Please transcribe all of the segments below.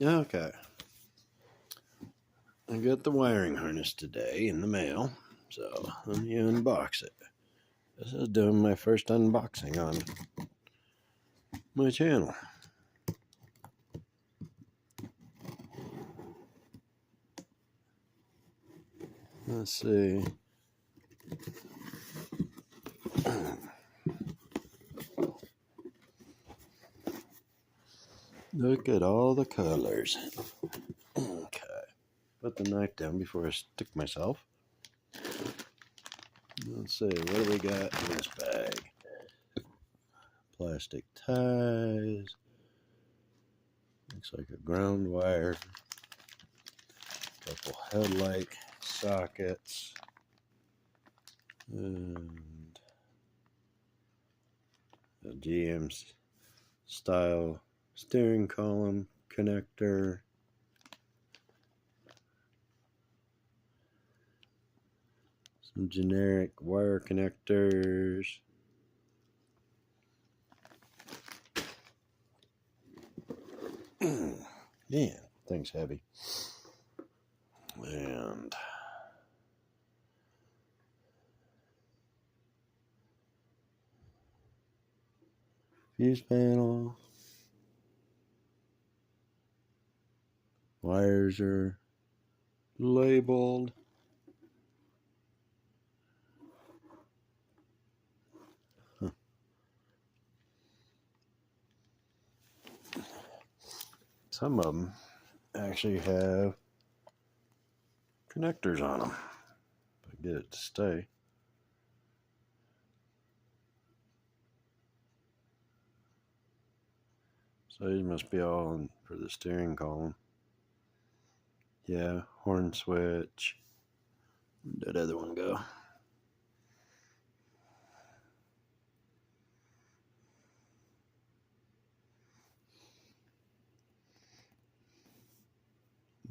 Okay. I got the wiring harness today in the mail, so let me unbox it. This is doing my first unboxing on my channel. Let's see. Look at all the colors. Okay. Put the knife down before I stick myself. Let's see, what do we got in this bag? Plastic ties. Looks like a ground wire. Couple headlight sockets. And a GM style steering column connector. Some generic wire connectors. Man, thing's heavy. And fuse panel. Wires are labeled. Some of them actually have connectors on them. If I get it to stay. So these must be all in for the steering column. Yeah, horn switch. Where'd that other one go?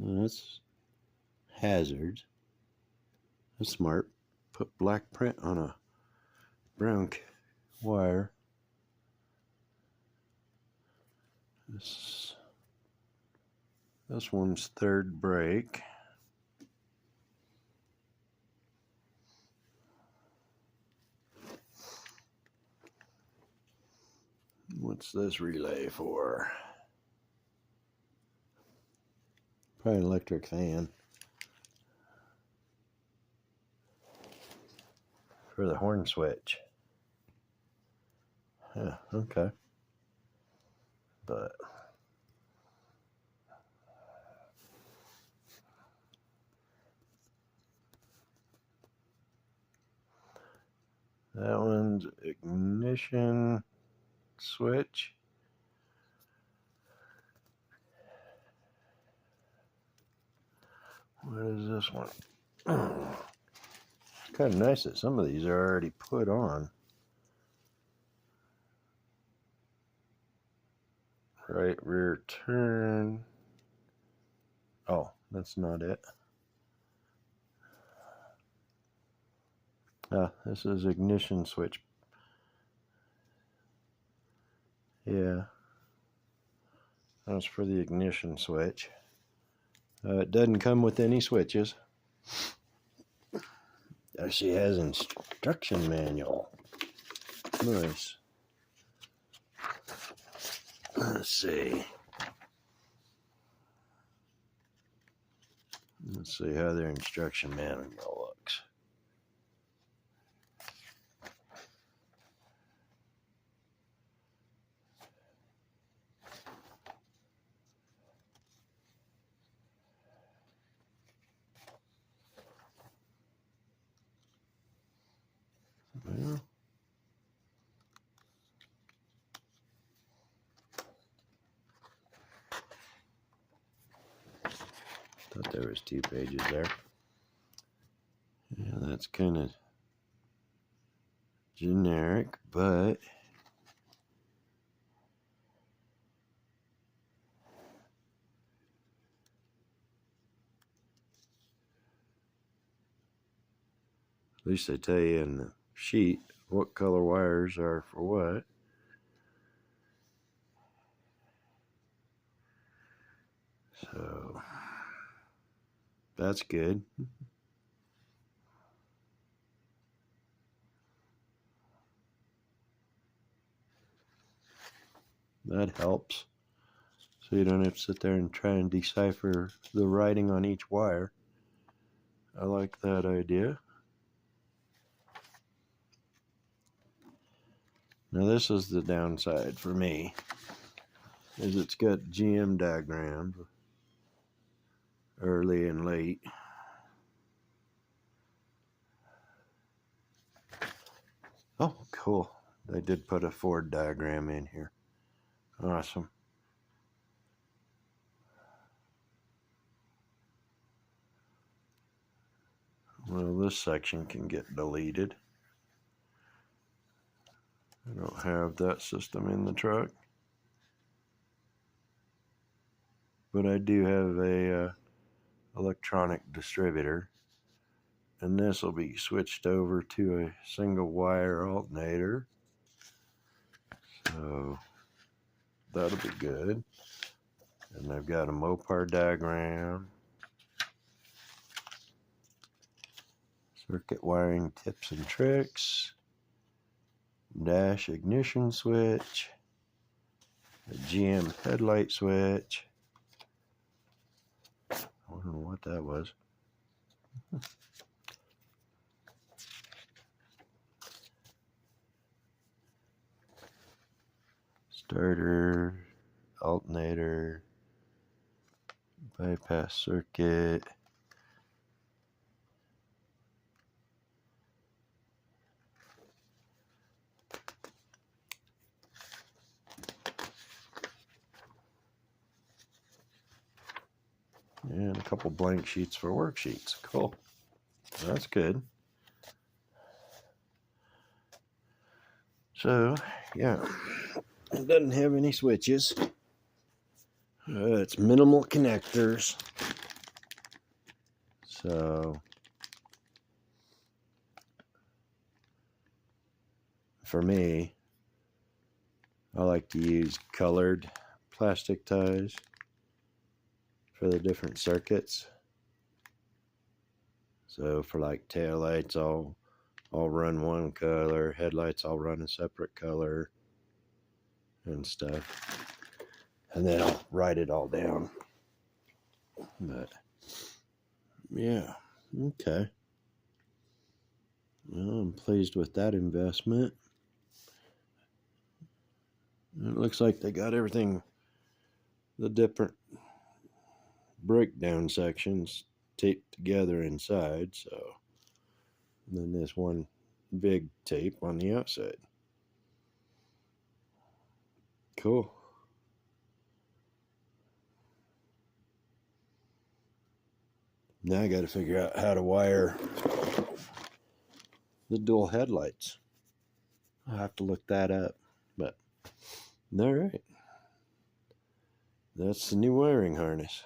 That's hazards. That's smart. Put black print on a brown wire. This one's third brake. What's this relay for? Probably an electric fan. For the horn switch. Yeah, okay. But that one's ignition switch. What is this one? It's kind of nice that some of these are already put on. Right rear turn. Oh, that's not it. This is ignition switch. Yeah, that's for the ignition switch. It doesn't come with any switches. Actually has instruction manual. Nice. Let's see. Let's see how their instruction manual looks. Well, thought there was 2 pages there. Yeah, that's kind of generic, but at least they tell you in the sheet what color wires are for what. So that's good. That helps. So you don't have to sit there and try and decipher the writing on each wire. I like that idea. Now this is the downside for me, is it's got GM diagrams, early and late. Oh, cool. They did put a Ford diagram in here. Awesome. Well, this section can get deleted. I don't have that system in the truck, but I do have a electronic distributor, and this will be switched over to a single wire alternator, so that'll be good. And I've got a Mopar diagram, circuit wiring tips and tricks, dash ignition switch, a GM headlight switch. I don't know what that was. Starter, alternator, bypass circuit. And a couple blank sheets for worksheets. Cool. That's good. So, yeah, it doesn't have any switches. It's minimal connectors. So, for me, I like to use colored plastic ties for the different circuits. So for like taillights, I'll run one color, headlights I'll run a separate color and stuff. And then I'll write it all down. But yeah, okay. Well, I'm pleased with that investment. It looks like they got everything, the different breakdown sections taped together inside, so and then there's one big tape on the outside. Cool. Now I got to figure out how to wire the dual headlights. I'll have to look that up, but all right, that's the new wiring harness.